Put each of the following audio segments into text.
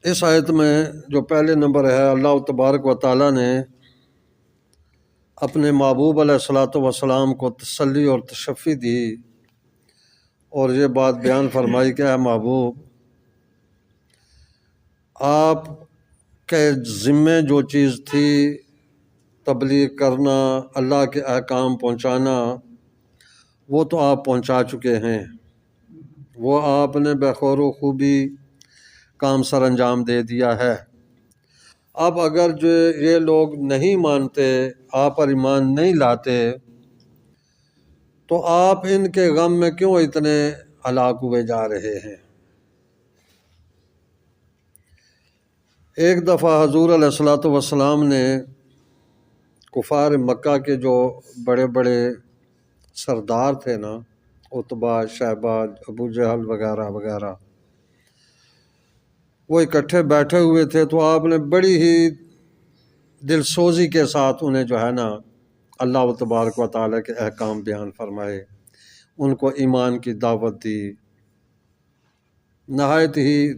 اس آیت میں جو پہلے نمبر ہے، اللہ تبارک و تعالیٰ نے اپنے محبوب علیہ الصلاۃ والسلام کو تسلی اور تشفی دی اور یہ بات بیان فرمائی کہ اے محبوب، آپ کے ذمے جو چیز تھی تبلیغ کرنا، اللہ کے احکام پہنچانا، وہ تو آپ پہنچا چکے ہیں، وہ آپ نے بخیر و خوبی کام سر انجام دے دیا ہے۔ اب اگر جو یہ لوگ نہیں مانتے، آپ پر ایمان نہیں لاتے، تو آپ ان کے غم میں کیوں اتنے ہلاک ہوئے جا رہے ہیں؟ ایک دفعہ حضور علیہ الصلاۃ والسلام نے کفار مکہ کے جو بڑے بڑے سردار تھے نا، عتبہ، شیبہ، ابو جہل وغیرہ وغیرہ، وہ اکٹھے بیٹھے ہوئے تھے، تو آپ نے بڑی ہی دل سوزی کے ساتھ انہیں جو ہے نا اللہ تبارک و تعالیٰ کے احکام بیان فرمائے، ان کو ایمان کی دعوت دی، نہایت ہی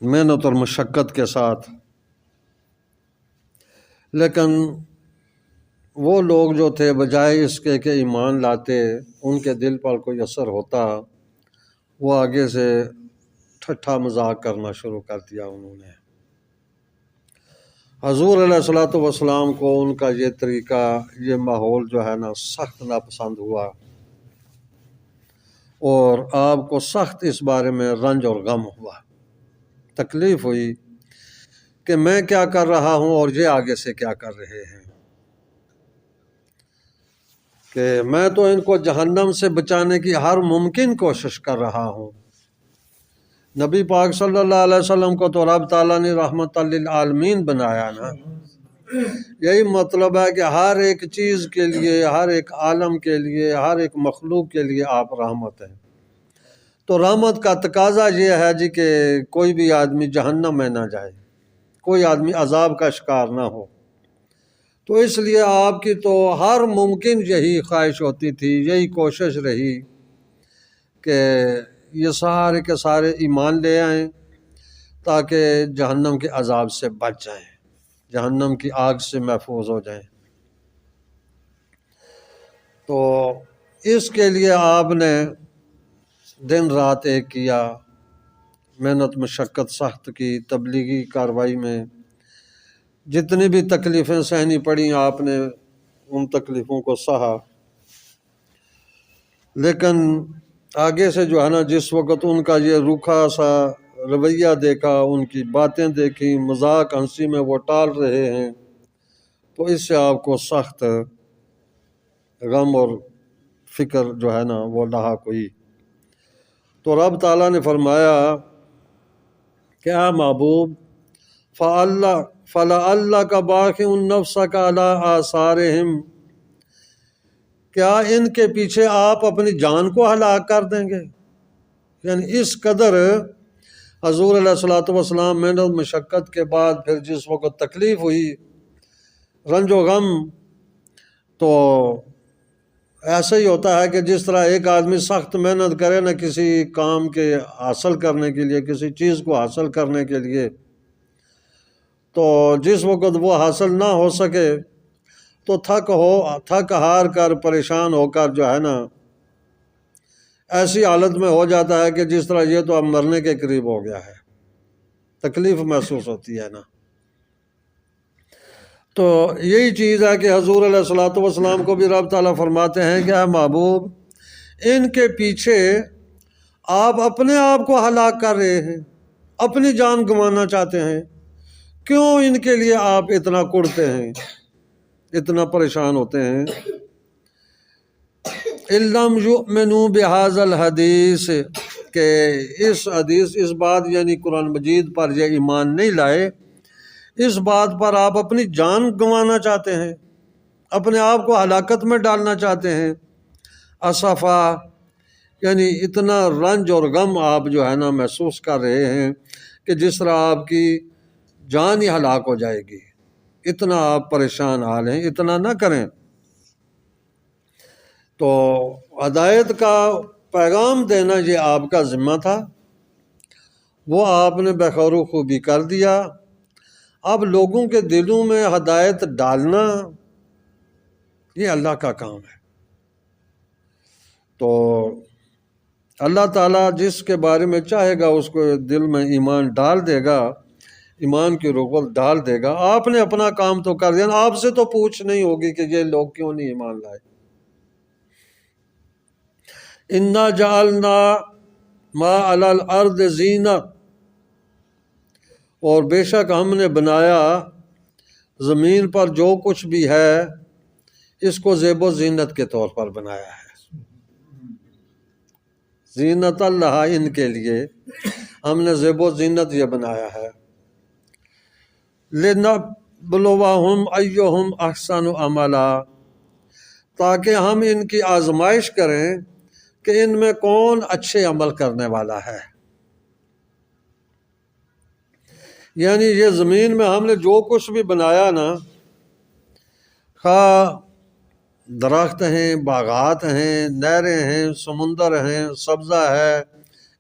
محنت اور مشقت کے ساتھ۔ لیکن وہ لوگ جو تھے، بجائے اس کے کہ ایمان لاتے، ان کے دل پر کوئی اثر ہوتا، وہ آگے سے ٹھٹھا مذاق کرنا شروع کر دیا انہوں نے۔ حضور علیہ الصلاۃ والسلام کو ان کا یہ طریقہ، یہ ماحول جو ہے نا سخت ناپسند ہوا، اور آپ کو سخت اس بارے میں رنج اور غم ہوا، تکلیف ہوئی کہ میں کیا کر رہا ہوں اور یہ آگے سے کیا کر رہے ہیں، کہ میں تو ان کو جہنم سے بچانے کی ہر ممکن کوشش کر رہا ہوں۔ نبی پاک صلی اللہ علیہ وسلم کو تو رب تعالیٰ نے رحمت للعالمین بنایا نا، یہی مطلب ہے کہ ہر ایک چیز کے لیے، ہر ایک عالم کے لیے، ہر ایک مخلوق کے لیے آپ رحمت ہیں۔ تو رحمت کا تقاضا یہ ہے جی کہ کوئی بھی آدمی جہنم میں نہ جائے، کوئی آدمی عذاب کا شکار نہ ہو۔ تو اس لیے آپ کی تو ہر ممکن یہی خواہش ہوتی تھی، یہی کوشش رہی کہ یہ سارے کے سارے ایمان لے آئیں تاکہ جہنم کے عذاب سے بچ جائیں، جہنم کی آگ سے محفوظ ہو جائیں۔ تو اس کے لیے آپ نے دن رات ایک کیا، محنت مشقت سخت کی، تبلیغی کارروائی میں جتنی بھی تکلیفیں سہنی پڑیں آپ نے ان تکلیفوں کو سہا۔ لیکن آگے سے جو ہے نا جس وقت ان کا یہ روکھا سا رویہ دیکھا، ان کی باتیں دیکھی، مذاق ہنسی میں وہ ٹال رہے ہیں، تو اس سے آپ کو سخت غم اور فکر جو ہے نا وہ لاحق ہوئی۔ تو رب تعالیٰ نے فرمایا کہ اے محبوب، فَلَعَلَّكَ بَاخِعٌ نَفْسَكَ عَلَىٰ آثَارِهِمْ، کیا ان کے پیچھے آپ اپنی جان کو ہلاک کر دیں گے؟ یعنی اس قدر حضور علیہ الصلاۃ والسلام محنت مشقت کے بعد پھر جس وقت تکلیف ہوئی، رنج و غم، تو ایسا ہی ہوتا ہے کہ جس طرح ایک آدمی سخت محنت کرے نا کسی کام کے حاصل کرنے کے لیے، کسی چیز کو حاصل کرنے کے لیے، تو جس وقت وہ حاصل نہ ہو سکے تو تھک ہار کر، پریشان ہو کر جو ہے نا ایسی حالت میں ہو جاتا ہے کہ جس طرح یہ تو اب مرنے کے قریب ہو گیا ہے، تکلیف محسوس ہوتی ہے نا۔ تو یہی چیز ہے کہ حضور علیہ الصلاۃ والسلام کو بھی رب تعالیٰ فرماتے ہیں کہ اے محبوب، ان کے پیچھے آپ اپنے آپ کو ہلاک کر رہے ہیں، اپنی جان گنوانا چاہتے ہیں، کیوں ان کے لیے آپ اتنا کڑتے ہیں، اتنا پریشان ہوتے ہیں؟ اِلَّمْ يُؤْمِنُوا بِهَذَا الْحَدِيثِ، کہ اس بات یعنی قرآن مجید پر یہ ایمان نہیں لائے، اس بات پر آپ اپنی جان گنوانا چاہتے ہیں، اپنے آپ کو ہلاکت میں ڈالنا چاہتے ہیں۔ اسفا، یعنی اتنا رنج اور غم آپ جو ہے نا محسوس کر رہے ہیں کہ جس طرح آپ کی جان ہی ہلاک ہو جائے گی، اتنا آپ پریشان حال ہیں، اتنا نہ کریں۔ تو ہدایت کا پیغام دینا یہ آپ کا ذمہ تھا، وہ آپ نے بخیر و خوبی کر دیا۔ اب لوگوں کے دلوں میں ہدایت ڈالنا یہ اللہ کا کام ہے۔ تو اللہ تعالیٰ جس کے بارے میں چاہے گا اس کو دل میں ایمان ڈال دے گا، ایمان کی رغبت ڈال دے گا۔ آپ نے اپنا کام تو کر دیا، آپ سے تو پوچھ نہیں ہوگی کہ یہ لوگ کیوں نہیں ایمان لائے۔ انا جعلنا ما علی الارض زینت، اور بے شک ہم نے بنایا زمین پر جو کچھ بھی ہے اس کو زیب و زینت کے طور پر بنایا ہے۔ زینت اللہ، ان کے لیے ہم نے زیب و زینت یہ بنایا ہے۔ لنبلوہم ایہم احسن عملا، تاکہ ہم ان کی آزمائش کریں کہ ان میں کون اچھے عمل کرنے والا ہے۔ یعنی یہ زمین میں ہم نے جو کچھ بھی بنایا نا، خواہ درخت ہیں، باغات ہیں، نہریں ہیں، سمندر ہیں، سبزہ ہے،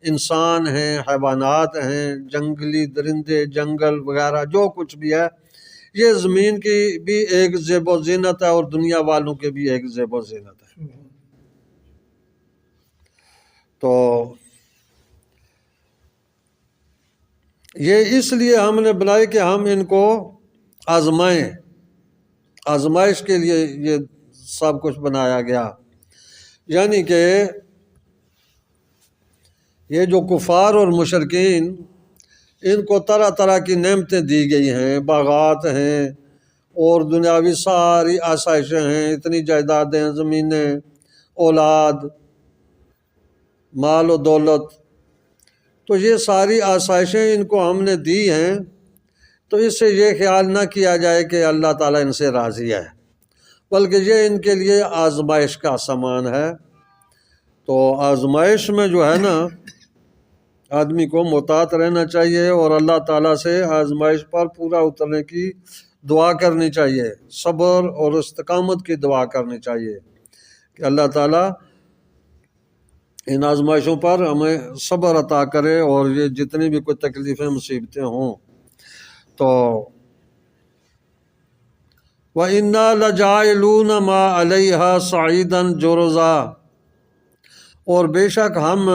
انسان ہیں، حیوانات ہیں، جنگلی درندے، جنگل وغیرہ جو کچھ بھی ہے، یہ زمین کی بھی ایک زیب و زینت ہے اور دنیا والوں کے بھی ایک زیب و زینت ہے۔ تو یہ اس لیے ہم نے بنائی کہ ہم ان کو آزمائیں، آزمائش کے لیے یہ سب کچھ بنایا گیا۔ یعنی کہ یہ جو کفار اور مشرکین، ان کو طرح طرح کی نعمتیں دی گئی ہیں، باغات ہیں اور دنیاوی ساری آسائشیں ہیں، اتنی جائیدادیں، زمینیں، اولاد، مال و دولت، تو یہ ساری آسائشیں ان کو ہم نے دی ہیں، تو اس سے یہ خیال نہ کیا جائے کہ اللہ تعالیٰ ان سے راضی ہے، بلکہ یہ ان کے لیے آزمائش کا سامان ہے۔ تو آزمائش میں جو ہے نا آدمی کو محتاط رہنا چاہیے اور اللہ تعالیٰ سے آزمائش پر پورا اترنے کی دعا کرنی چاہیے، صبر اور استقامت کی دعا کرنی چاہیے کہ اللہ تعالیٰ ان آزمائشوں پر ہمیں صبر عطا کرے، اور یہ جتنی بھی کوئی تکلیفیں مصیبتیں ہوں تو وَإِنَّا لَجَاعِلُونَ مَا عَلَيْهَا صَعِيدًا جُرُزًا، اور بے شک ہم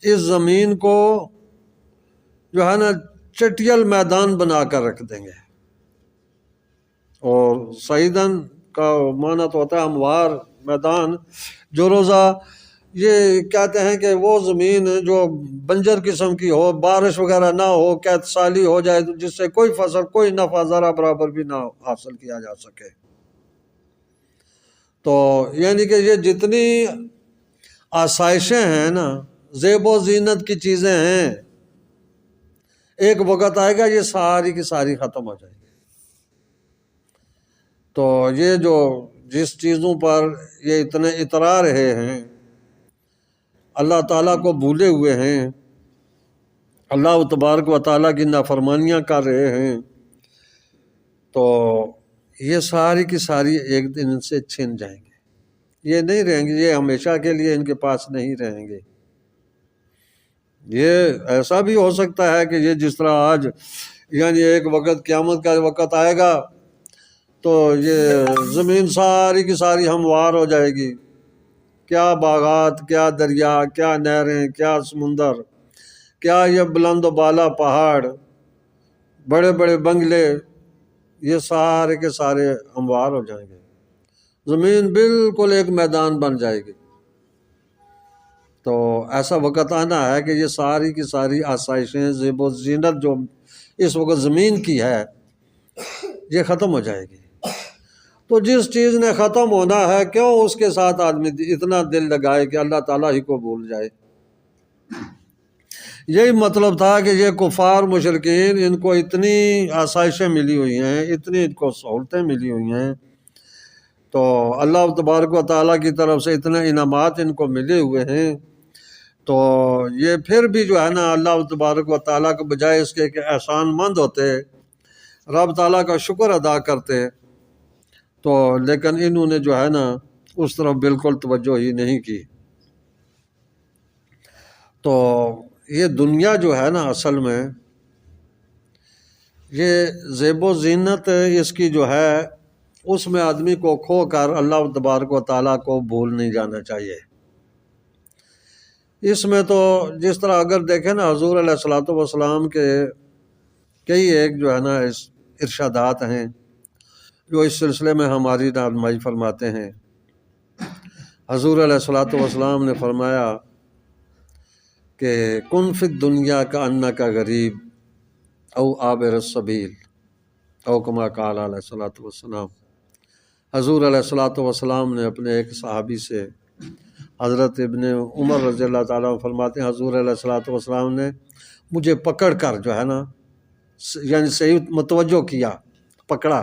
اس زمین کو جو ہے نا چٹیل میدان بنا کر رکھ دیں گے۔ اور صعیدن کا معنی تو ہوتا ہے ہموار میدان، جرزا یہ کہتے ہیں کہ وہ زمین جو بنجر قسم کی ہو، بارش وغیرہ نہ ہو، قحط سالی ہو جائے جس سے کوئی فصل، کوئی نفع ذرا برابر بھی نہ حاصل کیا جا سکے۔ تو یعنی کہ یہ جتنی آسائشیں ہیں نا، زیب و زینت کی چیزیں ہیں، ایک وقت آئے گا یہ ساری کی ساری ختم ہو جائے گی۔ تو یہ جو جس چیزوں پر یہ اتنے اترا رہے ہیں، اللہ تعالیٰ کو بھولے ہوئے ہیں، اللہ تبارک و تعالیٰ کی نافرمانیاں کر رہے ہیں، تو یہ ساری کی ساری ایک دن ان سے چھن جائیں گے، یہ نہیں رہیں گے، یہ ہمیشہ کے لیے ان کے پاس نہیں رہیں گے۔ یہ ایسا بھی ہو سکتا ہے کہ یہ جس طرح آج یعنی ایک وقت قیامت کا وقت آئے گا تو یہ زمین ساری کی ساری ہموار ہو جائے گی، کیا باغات، کیا دریا، کیا نہریں، کیا سمندر، کیا یہ بلند و بالا پہاڑ، بڑے بڑے بنگلے، یہ سارے کے سارے ہموار ہو جائیں گے، زمین بالکل ایک میدان بن جائے گی۔ تو ایسا وقت آنا ہے کہ یہ ساری کی ساری آسائشیں، زیب و زینت جو اس وقت زمین کی ہے یہ ختم ہو جائے گی۔ تو جس چیز نے ختم ہونا ہے کیوں اس کے ساتھ آدمی اتنا دل لگائے کہ اللہ تعالیٰ ہی کو بھول جائے۔ یہی مطلب تھا کہ یہ کفار مشرکین، ان کو اتنی آسائشیں ملی ہوئی ہیں، اتنی ان کو سہولتیں ملی ہوئی ہیں، تو اللہ تبارک و تعالیٰ کی طرف سے اتنے انعامات ان کو ملے ہوئے ہیں، تو یہ پھر بھی جو ہے نا اللہ تبارک و تعالیٰ کے بجائے اس کے کہ احسان مند ہوتے، رب تعالیٰ کا شکر ادا کرتے، تو لیکن انہوں نے جو ہے نا اس طرف بالکل توجہ ہی نہیں کی۔ تو یہ دنیا جو ہے نا اصل میں یہ زیب و زینت اس کی جو ہے اس میں آدمی کو کھو کر اللہ تبارک و تعالیٰ کو بھول نہیں جانا چاہیے۔ اس میں تو جس طرح اگر دیکھیں نا حضور علیہ الصلوۃ والسلام کے کئی ایک جو ہے نا ارشادات ہیں جو اس سلسلے میں ہماری رہنمائی فرماتے ہیں۔ حضور علیہ الصلوۃ والسلام نے فرمایا کہ کن فی الدنیا کا انک غریب او عابر السبیل او کما قال علیہ الصلوۃ والسلام۔ حضور علیہ الصلوۃ والسلام نے اپنے ایک صحابی سے، حضرت ابن عمر رضی اللہ تعالیٰ عنہ فرماتے ہیں حضور علیہ الصلوۃ والسلام نے مجھے پکڑ کر جو ہے نا یعنی صحیح متوجہ کیا، پکڑا،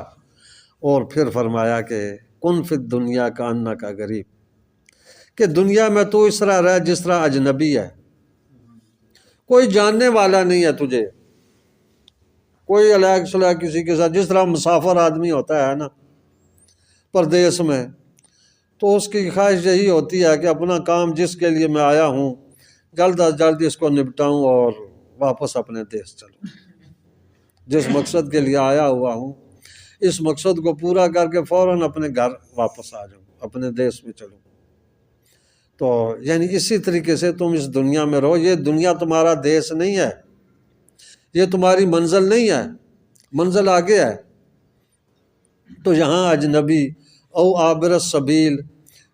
اور پھر فرمایا کہ کن فی الدنیا کا انک غریب، کہ دنیا میں تو اس طرح رہ جس طرح اجنبی ہے، کوئی جاننے والا نہیں ہے تجھے، کوئی علیحدہ صلاح کسی کے ساتھ، جس طرح مسافر آدمی ہوتا ہے نا پردیس میں، تو اس کی خواہش یہی ہوتی ہے کہ اپنا کام جس کے لیے میں آیا ہوں جلد از جلد اس کو نپٹاؤں اور واپس اپنے دیش چلوں، جس مقصد کے لیے آیا ہوا ہوں اس مقصد کو پورا کر کے فوراً اپنے گھر واپس آ جاؤں، اپنے دیش میں چلوں۔ تو یعنی اسی طریقے سے تم اس دنیا میں رہو، یہ دنیا تمہارا دیش نہیں ہے، یہ تمہاری منزل نہیں ہے، منزل آگے ہے۔ تو یہاں اجنبی او عابر السبیل،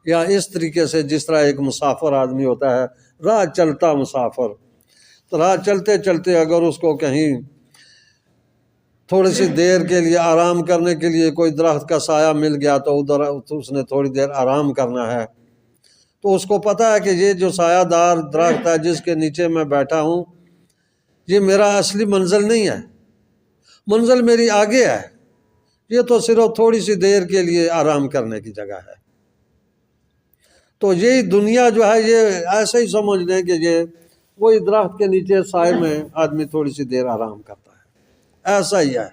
یا اس طریقے سے جس طرح ایک مسافر آدمی ہوتا ہے، راہ چلتا مسافر، تو راہ چلتے چلتے اگر اس کو کہیں تھوڑی سی دیر کے لیے آرام کرنے کے لیے کوئی درخت کا سایہ مل گیا تو ادھر اس نے تھوڑی دیر آرام کرنا ہے، تو اس کو پتہ ہے کہ یہ جو سایہ دار درخت ہے جس کے نیچے میں بیٹھا ہوں یہ میرا اصلی منزل نہیں ہے، منزل میری آگے ہے، یہ تو صرف تھوڑی سی دیر کے لیے آرام کرنے کی جگہ ہے۔ تو یہی دنیا جو ہے یہ ایسے ہی سمجھ لیں کہ یہ وہی درخت کے نیچے سائے میں آدمی تھوڑی سی دیر آرام کرتا ہے، ایسا ہی ہے،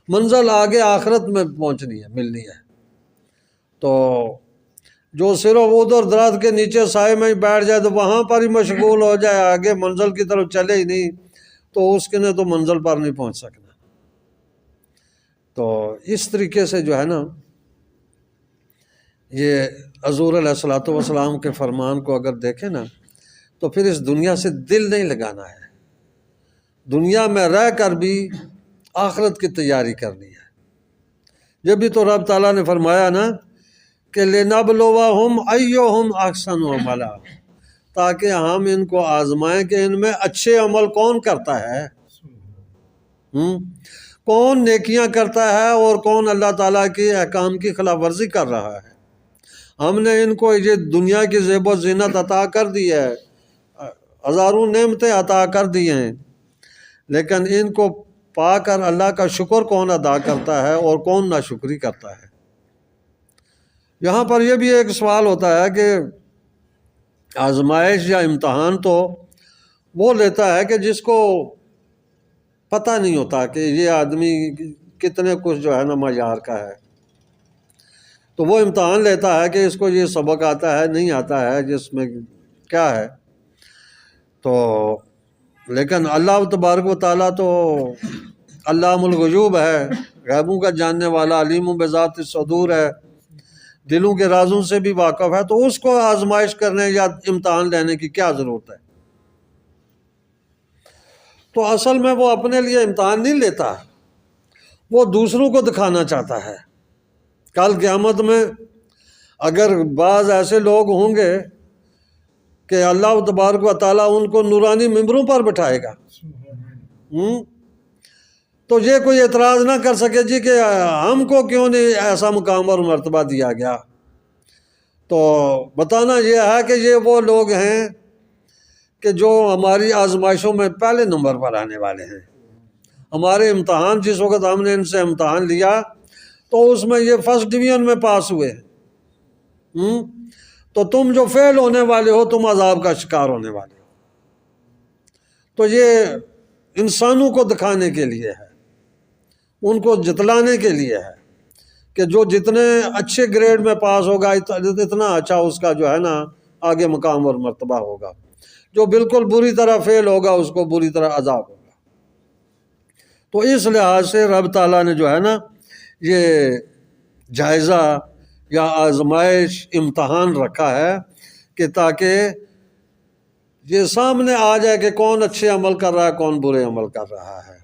منزل آگے آخرت میں پہنچنی ہے، ملنی ہے۔ تو جو صرف ادھر درخت کے نیچے سائے میں ہی بیٹھ جائے تو وہاں پر ہی مشغول ہو جائے، آگے منزل کی طرف چلے ہی نہیں، تو اس کے نے تو منزل پر نہیں پہنچ سکنا۔ تو اس طریقے سے جو ہے نا یہ حضور علیہ الصلوۃ والسلام کے فرمان کو اگر دیکھیں نا تو پھر اس دنیا سے دل نہیں لگانا ہے، دنیا میں رہ کر بھی آخرت کی تیاری کرنی ہے۔ جب بھی تو رب تعالیٰ نے فرمایا نا کہ لِنَبْلُوَهُمْ أَيُّهُمْ أَحْسَنُ عَمَلًا، تاکہ ہم ان کو آزمائیں کہ ان میں اچھے عمل کون کرتا ہے، کون نیکیاں کرتا ہے اور کون اللہ تعالیٰ کی احکام کی خلاف ورزی کر رہا ہے۔ ہم نے ان کو یہ دنیا کی زیب و زینت عطا کر دی ہے، ہزاروں نعمتیں عطا کر دی ہیں، لیکن ان کو پا کر اللہ کا شکر کون ادا کرتا ہے اور کون ناشکری کرتا ہے۔ یہاں پر یہ بھی ایک سوال ہوتا ہے کہ آزمائش یا امتحان تو وہ لیتا ہے کہ جس کو پتہ نہیں ہوتا کہ یہ آدمی کتنے کچھ جو ہے نا معیار کا ہے، تو وہ امتحان لیتا ہے کہ اس کو یہ سبق آتا ہے نہیں آتا ہے، جس میں کیا ہے۔ تو لیکن اللہ تبارک و تعالیٰ تو علام الغیوب ہے، غیبوں کا جاننے والا، علیم بذات الصدور ہے، دلوں کے رازوں سے بھی واقف ہے، تو اس کو آزمائش کرنے یا امتحان لینے کی کیا ضرورت ہے۔ تو اصل میں وہ اپنے لیے امتحان نہیں لیتا، وہ دوسروں کو دکھانا چاہتا ہے۔ کل قیامت میں اگر بعض ایسے لوگ ہوں گے کہ اللہ تبارک و تعالیٰ ان کو نورانی ممبروں پر بٹھائے گا، تو یہ کوئی اعتراض نہ کر سکے جی کہ ہم کو کیوں نہیں ایسا مقام اور مرتبہ دیا گیا۔ تو بتانا یہ ہے کہ یہ وہ لوگ ہیں کہ جو ہماری آزمائشوں میں پہلے نمبر پر آنے والے ہیں۔ ہمارے امتحان جس وقت ہم نے ان سے امتحان لیا تو اس میں یہ فرسٹ ڈویژن میں پاس ہوئے، تو تم جو فیل ہونے والے ہو تم عذاب کا شکار ہونے والے ہو۔ تو یہ انسانوں کو دکھانے کے لیے ہے، ان کو جتلانے کے لیے ہے کہ جو جتنے اچھے گریڈ میں پاس ہوگا اتنا اچھا اس کا جو ہے نا آگے مقام اور مرتبہ ہوگا۔ جو بالکل بری طرح فیل ہوگا اس کو بری طرح عذاب ہوگا۔ تو اس لحاظ سے رب تعالیٰ نے جو ہے نا یہ جائزہ یا آزمائش امتحان رکھا ہے کہ تاکہ یہ سامنے آ جائے کہ کون اچھے عمل کر رہا ہے کون برے عمل کر رہا ہے۔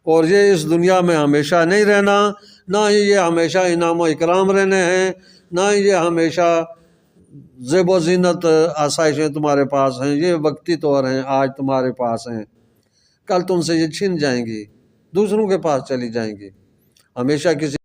اور یہ اس دنیا میں ہمیشہ نہیں رہنا، نہ ہی یہ ہمیشہ انعام و اکرام رہنے ہیں، نہ ہی یہ ہمیشہ زیب و زینت آسائشیں تمہارے پاس ہیں، یہ وقتی طور ہیں، آج تمہارے پاس ہیں، کل تم سے یہ چھن جائیں گی، دوسروں کے پاس چلی جائیں گی۔ ہمیشہ کسی